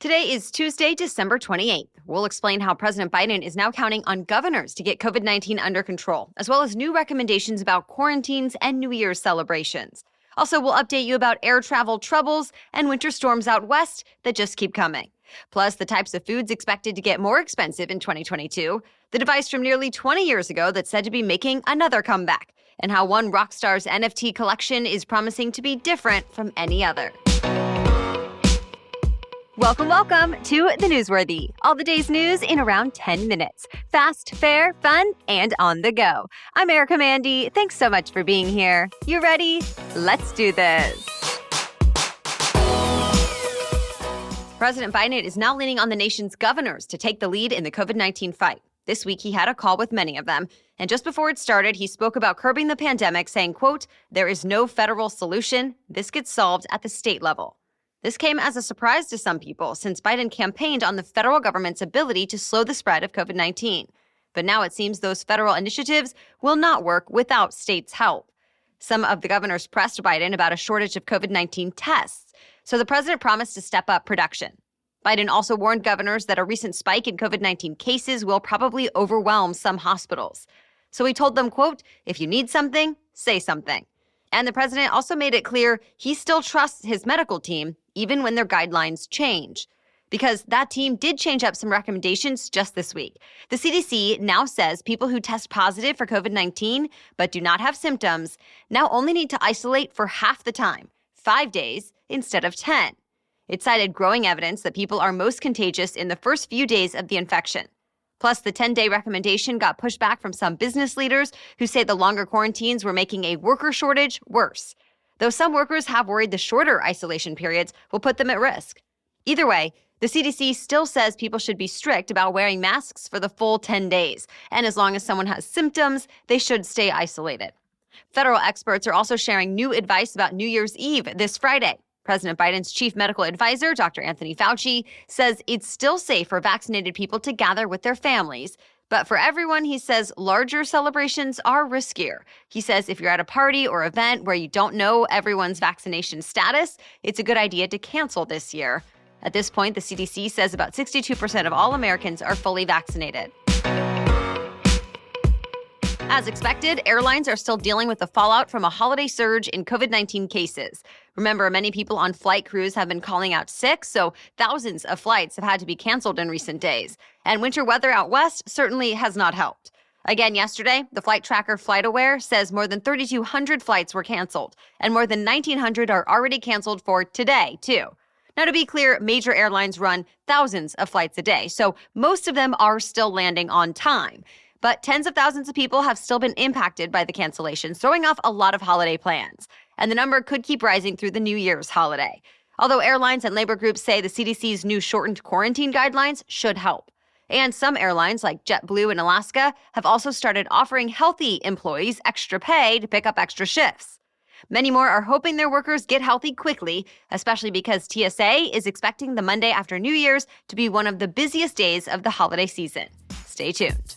Today is Tuesday, December 28th. We'll explain how President Biden is now counting on governors to get COVID-19 under control, as well as new recommendations about quarantines and New Year's celebrations. Also, we'll update you about air travel troubles and winter storms out west that just keep coming. Plus, the types of foods expected to get more expensive in 2022, the device from nearly 20 years ago that's said to be making another comeback, and how one rock star's NFT collection is promising to be different from any other. Welcome to The Newsworthy. All the day's news in around 10 minutes. Fast, fair, fun, and on the go. I'm Erica Mandy. Thanks so much for being here. You ready? Let's do this. President Biden is now leaning on the nation's governors to take the lead in the COVID-19 fight. This week, he had a call with many of them. And just before it started, he spoke about curbing the pandemic, saying, quote, "There is no federal solution. This gets solved at the state level." This came as a surprise to some people since Biden campaigned on the federal government's ability to slow the spread of COVID-19. But now it seems those federal initiatives will not work without states' help. Some of the governors pressed Biden about a shortage of COVID-19 tests, so the president promised to step up production. Biden also warned governors that a recent spike in COVID-19 cases will probably overwhelm some hospitals. So he told them, quote, "If you need something, say something." And the president also made it clear he still trusts his medical team, even when their guidelines change. Because that team did change up some recommendations just this week. The CDC now says people who test positive for COVID-19 but do not have symptoms now only need to isolate for half the time, 5 days instead of 10. It cited growing evidence that people are most contagious in the first few days of the infection. Plus, the 10-day recommendation got pushed back from some business leaders who say the longer quarantines were making a worker shortage worse. Though some workers have worried the shorter isolation periods will put them at risk. Either way, the CDC still says people should be strict about wearing masks for the full 10 days. And as long as someone has symptoms, they should stay isolated. Federal experts are also sharing new advice about New Year's Eve this Friday. President Biden's chief medical advisor, Dr. Anthony Fauci, says it's still safe for vaccinated people to gather with their families. But for everyone, he says larger celebrations are riskier. He says if you're at a party or event where you don't know everyone's vaccination status, it's a good idea to cancel this year. At this point, the CDC says about 62% of all Americans are fully vaccinated. As expected, airlines are still dealing with the fallout from a holiday surge in COVID-19 cases. Remember, many people on flight crews have been calling out sick, so thousands of flights have had to be canceled in recent days. And winter weather out west certainly has not helped. Again, yesterday, the flight tracker FlightAware says more than 3,200 flights were canceled, and more than 1,900 are already canceled for today, too. Now, to be clear, major airlines run thousands of flights a day, so most of them are still landing on time. But tens of thousands of people have still been impacted by the cancellations, throwing off a lot of holiday plans. And the number could keep rising through the New Year's holiday. Although airlines and labor groups say the CDC's new shortened quarantine guidelines should help. And some airlines, like JetBlue and Alaska, have also started offering healthy employees extra pay to pick up extra shifts. Many more are hoping their workers get healthy quickly, especially because TSA is expecting the Monday after New Year's to be one of the busiest days of the holiday season. Stay tuned.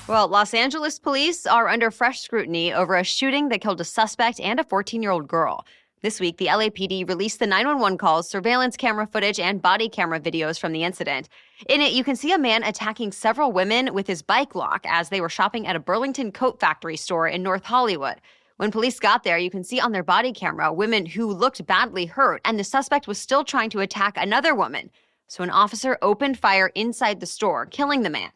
Well, Los Angeles police are under fresh scrutiny over a shooting that killed a suspect and a 14-year-old girl. This week, the LAPD released the 911 calls, surveillance camera footage, and body camera videos from the incident. In it, you can see a man attacking several women with his bike lock as they were shopping at a Burlington coat factory store in North Hollywood. When police got there, you can see on their body camera women who looked badly hurt, and the suspect was still trying to attack another woman. So an officer opened fire inside the store, killing the man.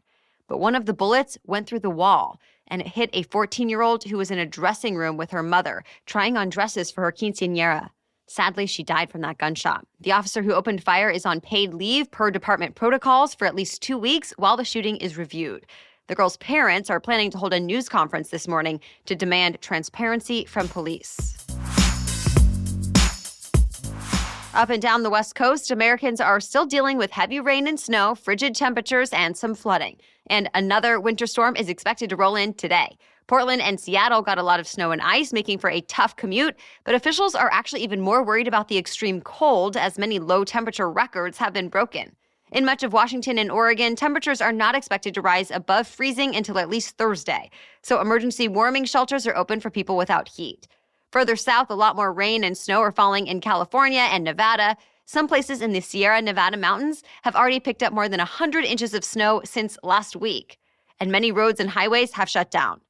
But one of the bullets went through the wall, and it hit a 14-year-old who was in a dressing room with her mother, trying on dresses for her quinceañera. Sadly, she died from that gunshot. The officer who opened fire is on paid leave per department protocols for at least 2 weeks while the shooting is reviewed. The girl's parents are planning to hold a news conference this morning to demand transparency from police. Up and down the West Coast, Americans are still dealing with heavy rain and snow, frigid temperatures, and some flooding. And another winter storm is expected to roll in today. Portland and Seattle got a lot of snow and ice, making for a tough commute, but officials are actually even more worried about the extreme cold as many low-temperature records have been broken. In much of Washington and Oregon, temperatures are not expected to rise above freezing until at least Thursday, so emergency warming shelters are open for people without heat. Further south, a lot more rain and snow are falling in California and Nevada. Some places in the Sierra Nevada mountains have already picked up more than 100 inches of snow since last week. And many roads and highways have shut down.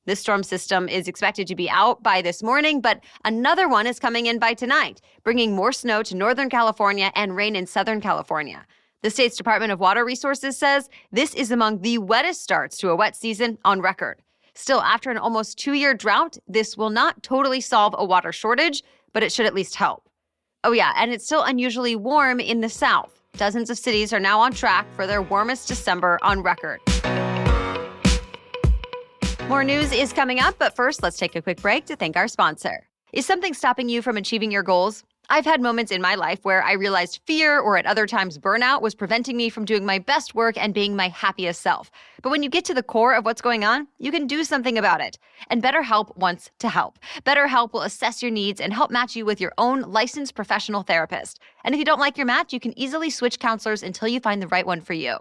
This storm system is expected to be out by this morning, but another one is coming in by tonight, bringing more snow to Northern California and rain in Southern California. The state's Department of Water Resources says this is among the wettest starts to a wet season on record. Still, after an almost 2-year drought, this will not totally solve a water shortage, but it should at least help. Oh yeah, and it's still unusually warm in the south. Dozens of cities are now on track for their warmest December on record. More news is coming up, but first, let's take a quick break to thank our sponsor. Is something stopping you from achieving your goals? I've had moments in my life where I realized fear or at other times burnout was preventing me from doing my best work and being my happiest self. But when you get to the core of what's going on, you can do something about it. And BetterHelp wants to help. BetterHelp will assess your needs and help match you with your own licensed professional therapist. And if you don't like your match, you can easily switch counselors until you find the right one for you.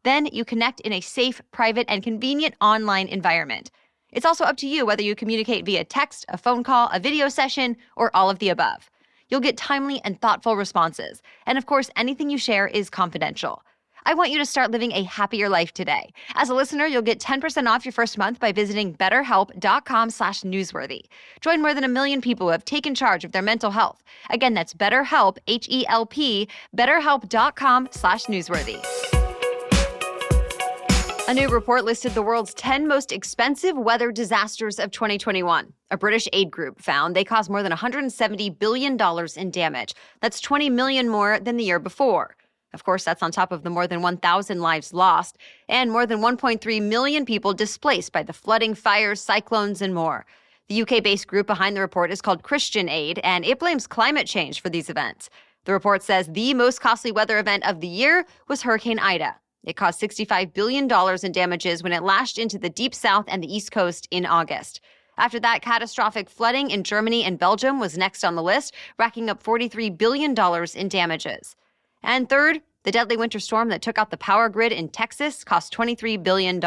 Then you connect in a safe, private, and convenient online environment. It's also up to you whether you communicate via text, a phone call, a video session, or all of the above. You'll get timely and thoughtful responses. And of course, anything you share is confidential. I want you to start living a happier life today. As a listener, you'll get 10% off your first month by visiting betterhelp.com/newsworthy. Join more than 1 million people who have taken charge of their mental health. Again, that's BetterHelp, H-E-L-P, betterhelp.com/newsworthy. A new report listed the world's 10 most expensive weather disasters of 2021. A British aid group found they caused more than $170 billion in damage. That's 20 million more than the year before. Of course, that's on top of the more than 1,000 lives lost and more than 1.3 million people displaced by the flooding, fires, cyclones, and more. The UK-based group behind the report is called Christian Aid, and it blames climate change for these events. The report says the most costly weather event of the year was Hurricane Ida. It caused $65 billion in damages when it lashed into the deep south and the East Coast in August. After that, catastrophic flooding in Germany and Belgium was next on the list, racking up $43 billion in damages. And third, the deadly winter storm that took out the power grid in Texas cost $23 billion.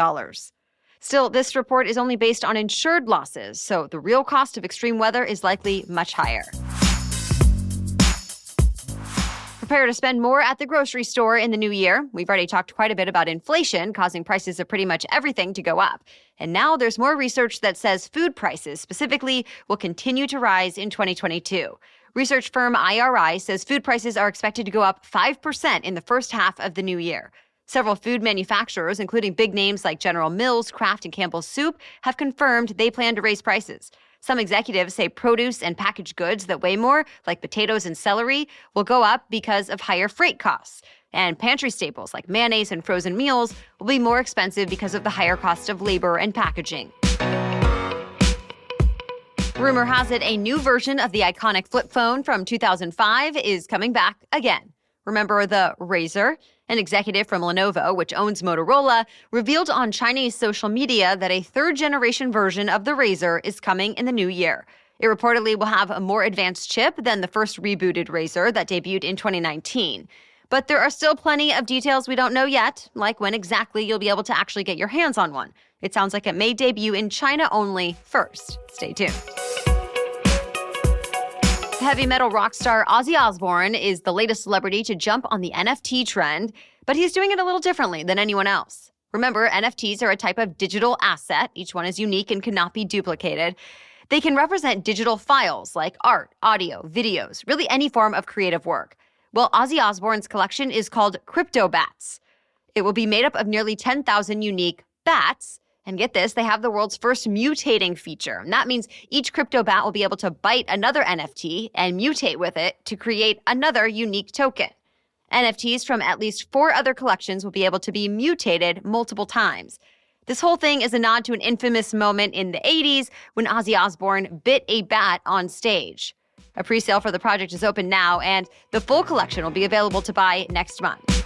Still, this report is only based on insured losses, so the real cost of extreme weather is likely much higher. Prepare to spend more at the grocery store in the new year. We've already talked quite a bit about inflation causing prices of pretty much everything to go up. And now there's more research that says food prices specifically will continue to rise in 2022. Research firm IRI says food prices are expected to go up 5% in the first half of the new year. Several food manufacturers, including big names like General Mills, Kraft, and Campbell's Soup, have confirmed they plan to raise prices. Some executives say produce and packaged goods that weigh more, like potatoes and celery, will go up because of higher freight costs. And pantry staples like mayonnaise and frozen meals will be more expensive because of the higher cost of labor and packaging. Rumor has it a new version of the iconic flip phone from 2005 is coming back again. Remember the Razr? An executive from Lenovo, which owns Motorola, revealed on Chinese social media that a third-generation version of the Razr is coming in the new year. It reportedly will have a more advanced chip than the first rebooted Razr that debuted in 2019. But there are still plenty of details we don't know yet, like when exactly you'll be able to actually get your hands on one. It sounds like it may debut in China only first. Stay tuned. Heavy metal rock star Ozzy Osbourne is the latest celebrity to jump on the NFT trend, but he's doing it a little differently than anyone else. Remember, NFTs are a type of digital asset. Each one is unique and cannot be duplicated. They can represent digital files like art, audio, videos, really any form of creative work. Well, Ozzy Osbourne's collection is called Crypto Bats. It will be made up of nearly 10,000 unique bats. And get this, they have the world's first mutating feature. And that means each crypto bat will be able to bite another NFT and mutate with it to create another unique token. NFTs from at least 4 other collections will be able to be mutated multiple times. This whole thing is a nod to an infamous moment in the 80s when Ozzy Osbourne bit a bat on stage. A pre-sale for the project is open now, and the full collection will be available to buy next month.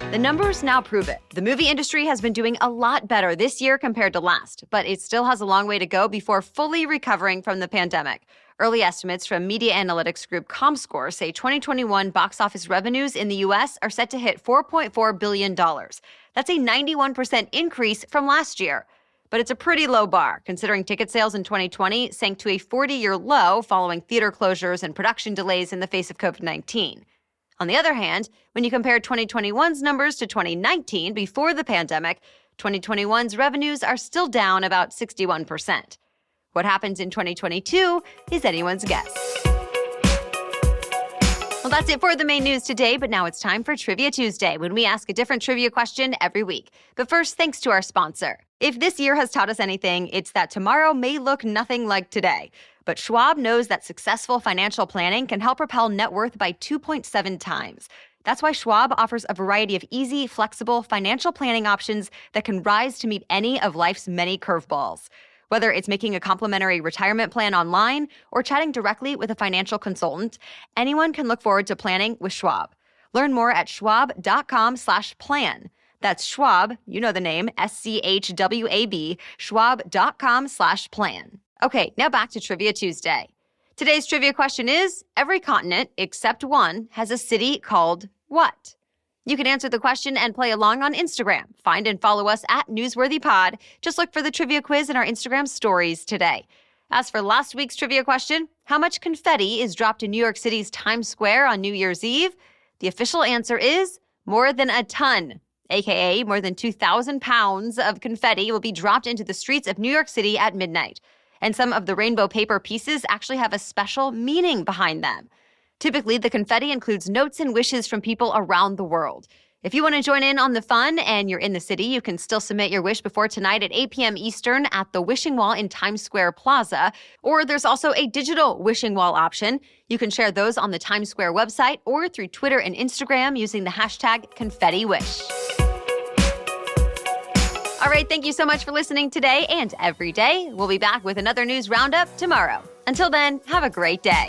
The numbers now prove it. The movie industry has been doing a lot better this year compared to last, but it still has a long way to go before fully recovering from the pandemic. Early estimates from media analytics group Comscore say 2021 box office revenues in the U.S. are set to hit $4.4 billion. That's a 91% increase from last year. But it's a pretty low bar, considering ticket sales in 2020 sank to a 40-year low following theater closures and production delays in the face of COVID-19. On the other hand, when you compare 2021's numbers to 2019 before the pandemic, 2021's revenues are still down about 61%. What happens in 2022 is anyone's guess. Well, that's it for the main news today, but now it's time for Trivia Tuesday, when we ask a different trivia question every week. But first, thanks to our sponsor. If this year has taught us anything, it's that tomorrow may look nothing like today. But Schwab knows that successful financial planning can help propel net worth by 2.7 times. That's why Schwab offers a variety of easy, flexible financial planning options that can rise to meet any of life's many curveballs. Whether it's making a complimentary retirement plan online or chatting directly with a financial consultant, anyone can look forward to planning with Schwab. Learn more at schwab.com/plan. That's Schwab, you know the name, SCHWAB, schwab.com/plan. Okay, now back to Trivia Tuesday. Today's trivia question is, every continent except one has a city called what? You can answer the question and play along on Instagram. Find and follow us at NewsworthyPod. Just look for the trivia quiz in our Instagram stories today. As for last week's trivia question, how much confetti is dropped in New York City's Times Square on New Year's Eve? The official answer is more than a ton, aka more than 2,000 pounds of confetti will be dropped into the streets of New York City at midnight. And some of the rainbow paper pieces actually have a special meaning behind them. Typically, the confetti includes notes and wishes from people around the world. If you want to join in on the fun and you're in the city, you can still submit your wish before tonight at 8 p.m. Eastern at the Wishing Wall in Times Square Plaza. Or there's also a digital wishing wall option. You can share those on the Times Square website or through Twitter and Instagram using the hashtag ConfettiWish. All right, thank you so much for listening today and every day. We'll be back with another news roundup tomorrow. Until then, have a great day.